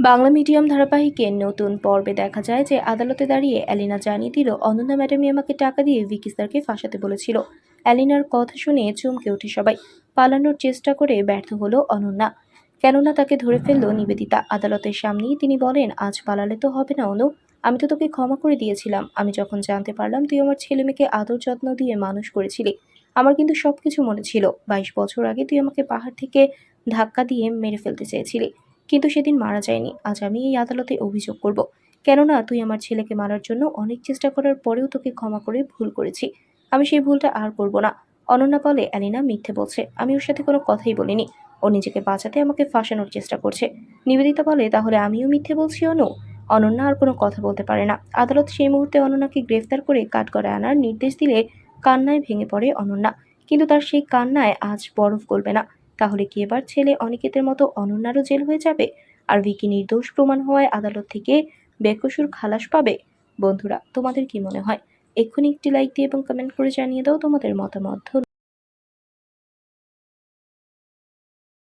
Bangla medium ধারাবাহিকের নতুন পর্বে দেখা যায় যে আদালতে দাঁড়িয়ে অ্যালিনা জানিয়ে দিল অনন্যা ম্যাডামই আমাকে টাকা দিয়ে ভিকি স্যারকে ফাঁসাতে বলেছিল। অ্যালিনার কথা শুনে চমকে ওঠে সবাই। পালানোর চেষ্টা করে ব্যর্থ হলো অনন্যা, কেননা তাকে ধরে ফেললো নিবেদিতা। আদালতের সামনেই তিনি বলেন, আজ পালালে তো হবে না অনু, আমি তো তোকে ক্ষমা করে দিয়েছিলাম। আমি যখন জানতে পারলাম তুই আমার ছেলে মেয়েকে আদর যত্ন দিয়ে মানুষ করেছিলি, আমার কিন্তু সবকিছু মনে ছিল। 22 বছর আগে তুই আমাকে পাহাড় থেকে ধাক্কা দিয়ে মেরে ফেলতে চেয়েছিলি, কিন্তু সেদিন মারা যায়নি। আজ আমি এই আদালতে অভিযোগ করব, কেননা তুই আমার ছেলেকে মারার জন্য অনেক চেষ্টা করার পরেও তোকে ক্ষমা করে ভুল করেছি। আমি সেই ভুলটা আর করব না। অনন্যা বলে, অ্যালিনা মিথ্যে বলছে, আমি ওর সাথে কোনো কথাই বলিনি। ও নিজেকে বাঁচাতে আমাকে ফাঁসানোর চেষ্টা করছে। নিবেদিতা বলে, তাহলে আমিও মিথ্যে বলছি অনু? অনন্যা আর কোনো কথা বলতে পারে না। আদালত সেই মুহূর্তে অনন্যাকে গ্রেফতার করে কাঠগড়ায় আনার নির্দেশ দিলে কান্নায় ভেঙে পড়ে অনন্যা। কিন্তু তার সেই কান্নায় আজ বরফ গলবে না। তাহলে কি এবার ছেলে অনিকেতের মতো অনন্যারও জেল হয়ে যাবে? আর ভিকি নির্দোষ প্রমাণ হওয়ায় আদালত থেকে বেকসুর খালাস পাবে? বন্ধুরা, তোমাদের কি মনে হয়? এক্ষুনি একটি লাইক দিয়ে এবং কমেন্ট করে জানিয়ে দাও তোমাদের মতামত। ধন্যবাদ।